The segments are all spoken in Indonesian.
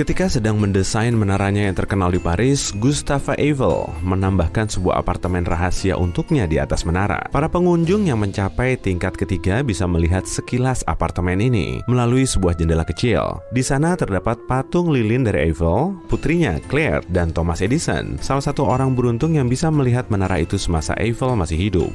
Ketika sedang mendesain menaranya yang terkenal di Paris, Gustave Eiffel menambahkan sebuah apartemen rahasia untuknya di atas menara. Para pengunjung yang mencapai tingkat ketiga bisa melihat sekilas apartemen ini melalui sebuah jendela kecil. Di sana terdapat patung lilin dari Eiffel, putrinya Claire, dan Thomas Edison, salah satu orang beruntung yang bisa melihat menara itu semasa Eiffel masih hidup.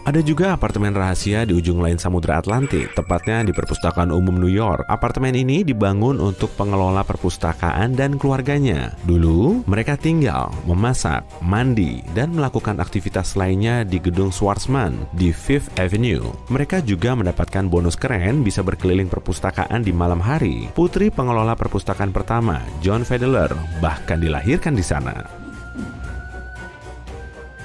Ada juga apartemen rahasia di ujung lain Samudra Atlantik, tepatnya di Perpustakaan Umum New York. Apartemen ini dibangun untuk pengelola perpustakaan dan keluarganya. Dulu, mereka tinggal, memasak, mandi, dan melakukan aktivitas lainnya di gedung Schwarzman di Fifth Avenue. Mereka juga mendapatkan bonus keren bisa berkeliling perpustakaan di malam hari. Putri pengelola perpustakaan pertama, John Federer, bahkan dilahirkan di sana.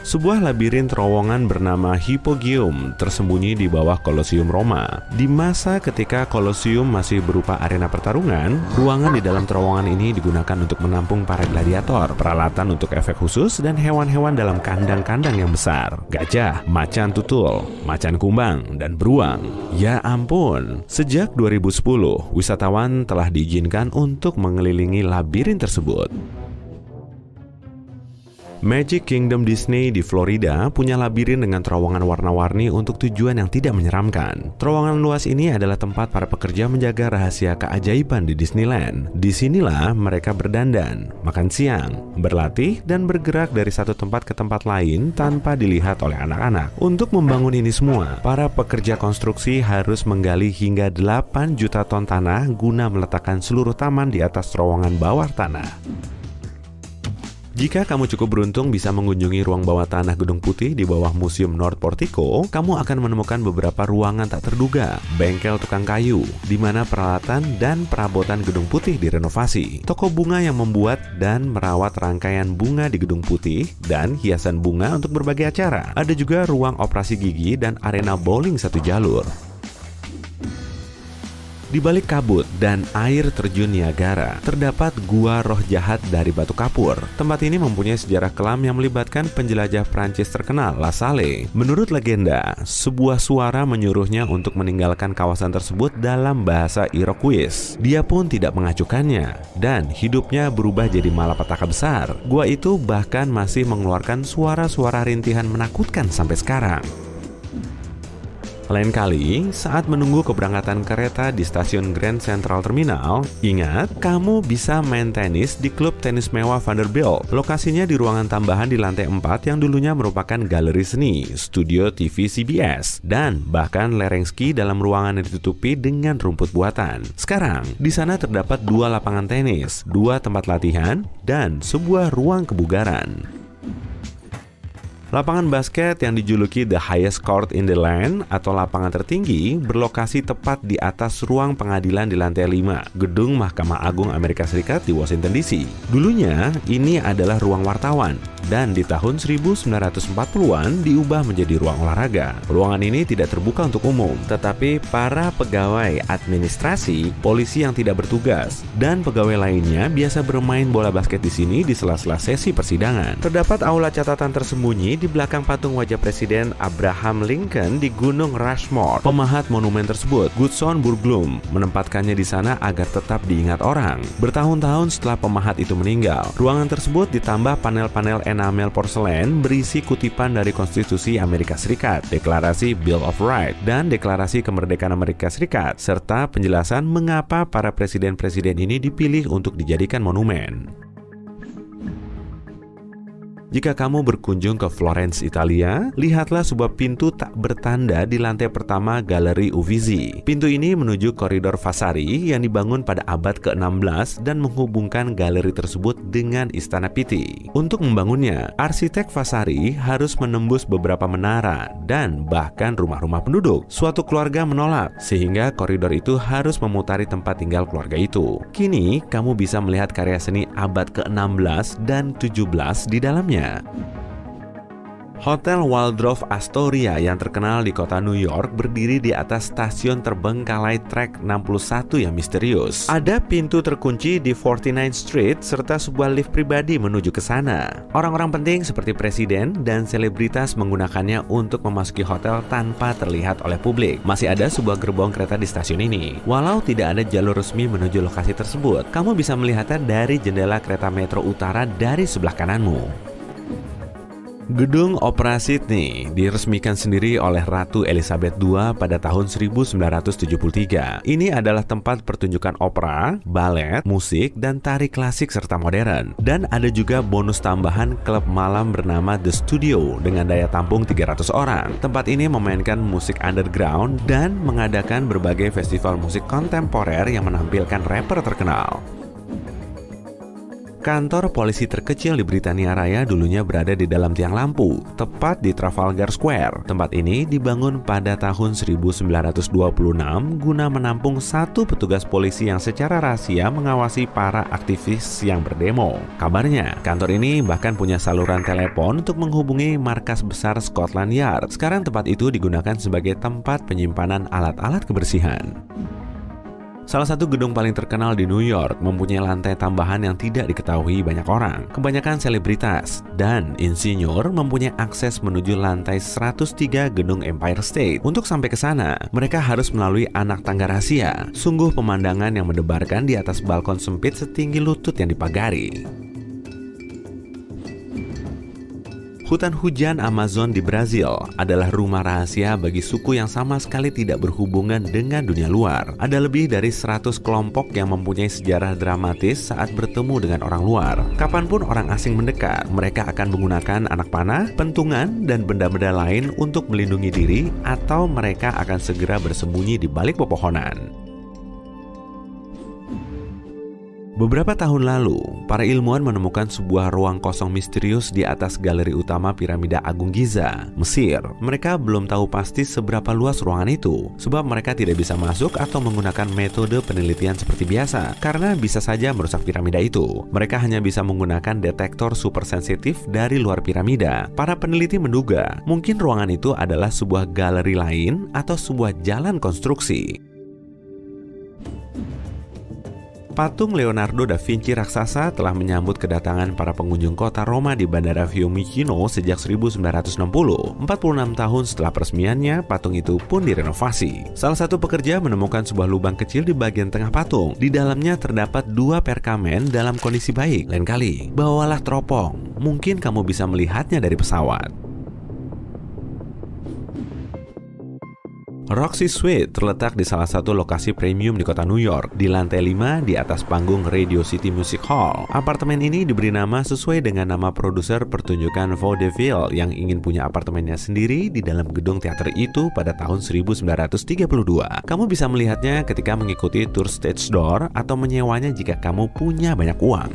Sebuah labirin terowongan bernama Hypogeum tersembunyi di bawah Kolosium Roma. Di masa ketika Kolosium masih berupa arena pertarungan, ruangan di dalam terowongan ini digunakan untuk menampung para gladiator, peralatan untuk efek khusus, dan hewan-hewan dalam kandang-kandang yang besar. Gajah, macan tutul, macan kumbang, dan beruang. Ya ampun, sejak 2010, wisatawan telah diizinkan untuk mengelilingi labirin tersebut. Magic Kingdom Disney di Florida punya labirin dengan terowongan warna-warni untuk tujuan yang tidak menyeramkan. Terowongan luas ini adalah tempat para pekerja menjaga rahasia keajaiban di Disneyland. Disinilah mereka berdandan, makan siang, berlatih, dan bergerak dari satu tempat ke tempat lain tanpa dilihat oleh anak-anak. Untuk membangun ini semua, para pekerja konstruksi harus menggali hingga 8 juta ton tanah guna meletakkan seluruh taman di atas terowongan bawah tanah. Jika kamu cukup beruntung bisa mengunjungi ruang bawah tanah Gedung Putih di bawah Museum North Portico, kamu akan menemukan beberapa ruangan tak terduga, bengkel tukang kayu, di mana peralatan dan perabotan Gedung Putih direnovasi, toko bunga yang membuat dan merawat rangkaian bunga di Gedung Putih, dan hiasan bunga untuk berbagai acara. Ada juga ruang operasi gigi dan arena bowling satu jalur. Di balik kabut dan air terjun Niagara, terdapat Gua Roh Jahat dari Batu Kapur. Tempat ini mempunyai sejarah kelam yang melibatkan penjelajah Prancis terkenal, La Salle. Menurut legenda, sebuah suara menyuruhnya untuk meninggalkan kawasan tersebut dalam bahasa Iroquois. Dia pun tidak mengacukannya, dan hidupnya berubah jadi malapetaka besar. Gua itu bahkan masih mengeluarkan suara-suara rintihan menakutkan sampai sekarang. Lain kali, saat menunggu keberangkatan kereta di stasiun Grand Central Terminal, ingat, kamu bisa main tenis di klub tenis mewah Vanderbilt. Lokasinya di ruangan tambahan di lantai 4 yang dulunya merupakan galeri seni, studio TV CBS, dan bahkan lereng ski dalam ruangan yang ditutupi dengan rumput buatan. Sekarang, di sana terdapat 2 lapangan tenis, 2 tempat latihan, dan sebuah ruang kebugaran. Lapangan basket yang dijuluki The Highest Court in the Land atau lapangan tertinggi berlokasi tepat di atas ruang pengadilan di lantai 5 Gedung Mahkamah Agung Amerika Serikat di Washington DC. Dulunya ini adalah ruang wartawan dan di tahun 1940-an diubah menjadi ruang olahraga. Ruangan ini tidak terbuka untuk umum, tetapi para pegawai administrasi, polisi yang tidak bertugas, dan pegawai lainnya biasa bermain bola basket di sini di sela-sela sesi persidangan. Terdapat aula catatan tersembunyi di belakang patung wajah Presiden Abraham Lincoln di Gunung Rushmore. Pemahat monumen tersebut, Gutzon Burglum, menempatkannya di sana agar tetap diingat orang. Bertahun-tahun setelah pemahat itu meninggal, ruangan tersebut ditambah panel-panel enamel porselen berisi kutipan dari Konstitusi Amerika Serikat, Deklarasi Bill of Rights, dan Deklarasi Kemerdekaan Amerika Serikat, serta penjelasan mengapa para presiden-presiden ini dipilih untuk dijadikan monumen. Jika kamu berkunjung ke Florence, Italia, lihatlah sebuah pintu tak bertanda di lantai pertama Galeri Uffizi. Pintu ini menuju koridor Vasari yang dibangun pada abad ke-16 dan menghubungkan galeri tersebut dengan Istana Pitti. Untuk membangunnya, arsitek Vasari harus menembus beberapa menara dan bahkan rumah-rumah penduduk. Suatu keluarga menolak, sehingga koridor itu harus memutari tempat tinggal keluarga itu. Kini, kamu bisa melihat karya seni abad ke-16 dan 17 di dalamnya. Hotel Waldorf Astoria yang terkenal di kota New York berdiri di atas stasiun terbengkalai trek 61 yang misterius. Ada pintu terkunci di 49th Street serta sebuah lift pribadi menuju ke sana. Orang-orang penting seperti presiden dan selebritas menggunakannya untuk memasuki hotel tanpa terlihat oleh publik. Masih ada sebuah gerbong kereta di stasiun ini. Walau tidak ada jalur resmi menuju lokasi tersebut, kamu bisa melihatnya dari jendela kereta metro utara dari sebelah kananmu. Gedung Opera Sydney diresmikan sendiri oleh Ratu Elizabeth II pada tahun 1973. Ini adalah tempat pertunjukan opera, balet, musik, dan tari klasik serta modern. Dan ada juga bonus tambahan klub malam bernama The Studio dengan daya tampung 300 orang. Tempat ini memainkan musik underground dan mengadakan berbagai festival musik kontemporer yang menampilkan rapper terkenal. Kantor polisi terkecil di Britania Raya dulunya berada di dalam tiang lampu, tepat di Trafalgar Square. Tempat ini dibangun pada tahun 1926 guna menampung satu petugas polisi yang secara rahasia mengawasi para aktivis yang berdemo. Kabarnya, kantor ini bahkan punya saluran telepon untuk menghubungi markas besar Scotland Yard. Sekarang tempat itu digunakan sebagai tempat penyimpanan alat-alat kebersihan. Salah satu gedung paling terkenal di New York mempunyai lantai tambahan yang tidak diketahui banyak orang. Kebanyakan selebritas dan insinyur mempunyai akses menuju lantai 103 gedung Empire State. Untuk sampai ke sana, mereka harus melalui anak tangga rahasia. Sungguh pemandangan yang mendebarkan di atas balkon sempit setinggi lutut yang dipagari. Hutan hujan Amazon di Brazil adalah rumah rahasia bagi suku yang sama sekali tidak berhubungan dengan dunia luar. Ada lebih dari 100 kelompok yang mempunyai sejarah dramatis saat bertemu dengan orang luar. Kapanpun orang asing mendekat, mereka akan menggunakan anak panah, pentungan, dan benda-benda lain untuk melindungi diri, atau mereka akan segera bersembunyi di balik pepohonan. Beberapa tahun lalu, para ilmuwan menemukan sebuah ruang kosong misterius di atas galeri utama piramida Agung Giza, Mesir. Mereka belum tahu pasti seberapa luas ruangan itu, sebab mereka tidak bisa masuk atau menggunakan metode penelitian seperti biasa, karena bisa saja merusak piramida itu. Mereka hanya bisa menggunakan detektor super sensitif dari luar piramida. Para peneliti menduga, mungkin ruangan itu adalah sebuah galeri lain atau sebuah jalan konstruksi. Patung Leonardo da Vinci raksasa telah menyambut kedatangan para pengunjung kota Roma di Bandara Fiumicino sejak 1960. 46 tahun setelah peresmiannya, patung itu pun direnovasi. Salah satu pekerja menemukan sebuah lubang kecil di bagian tengah patung. Di dalamnya terdapat 2 perkamen dalam kondisi baik. Lain kali, bawalah teropong. Mungkin kamu bisa melihatnya dari pesawat. Roxy Suite terletak di salah satu lokasi premium di kota New York, di lantai 5 di atas panggung Radio City Music Hall. Apartemen ini diberi nama sesuai dengan nama produser pertunjukan vaudeville yang ingin punya apartemennya sendiri di dalam gedung teater itu pada tahun 1932. Kamu bisa melihatnya ketika mengikuti tour stage door atau menyewanya jika kamu punya banyak uang.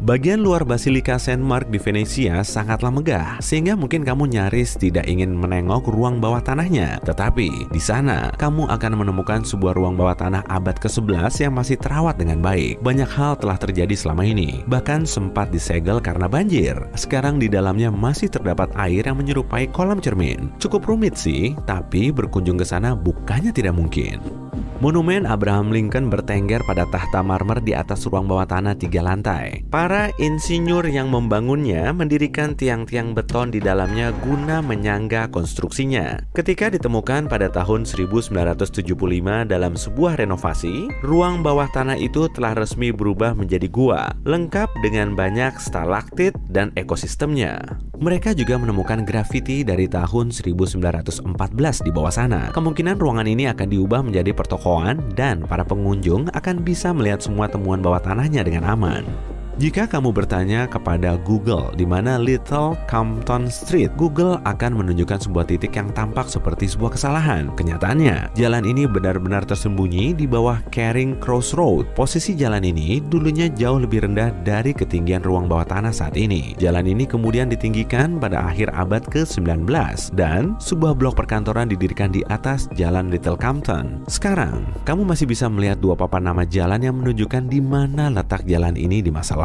Bagian luar Basilika Saint Mark di Venesia sangatlah megah, sehingga mungkin kamu nyaris tidak ingin menengok ruang bawah tanahnya. Tetapi di sana, kamu akan menemukan sebuah ruang bawah tanah abad ke-11 yang masih terawat dengan baik. Banyak hal telah terjadi selama ini, bahkan sempat disegel karena banjir. Sekarang di dalamnya masih terdapat air yang menyerupai kolam cermin. Cukup rumit sih, tapi berkunjung ke sana bukannya tidak mungkin. Monumen Abraham Lincoln bertengger pada tahta marmer di atas ruang bawah tanah 3 lantai. Para insinyur yang membangunnya mendirikan tiang-tiang beton di dalamnya guna menyangga konstruksinya. Ketika ditemukan pada tahun 1975 dalam sebuah renovasi, ruang bawah tanah itu telah resmi berubah menjadi gua, lengkap dengan banyak stalaktit dan ekosistemnya. Mereka juga menemukan grafiti dari tahun 1914 di bawah sana. Kemungkinan ruangan ini akan diubah menjadi pertokoan dan para pengunjung akan bisa melihat semua temuan bawah tanahnya dengan aman. Jika kamu bertanya kepada Google di mana Little Compton Street, Google akan menunjukkan sebuah titik yang tampak seperti sebuah kesalahan. Kenyataannya, jalan ini benar-benar tersembunyi di bawah Charing Cross Road. Posisi jalan ini dulunya jauh lebih rendah dari ketinggian ruang bawah tanah saat ini. Jalan ini kemudian ditinggikan pada akhir abad ke-19 dan sebuah blok perkantoran didirikan di atas jalan Little Compton. Sekarang, kamu masih bisa melihat 2 papan nama jalan yang menunjukkan di mana letak jalan ini di masa lalu.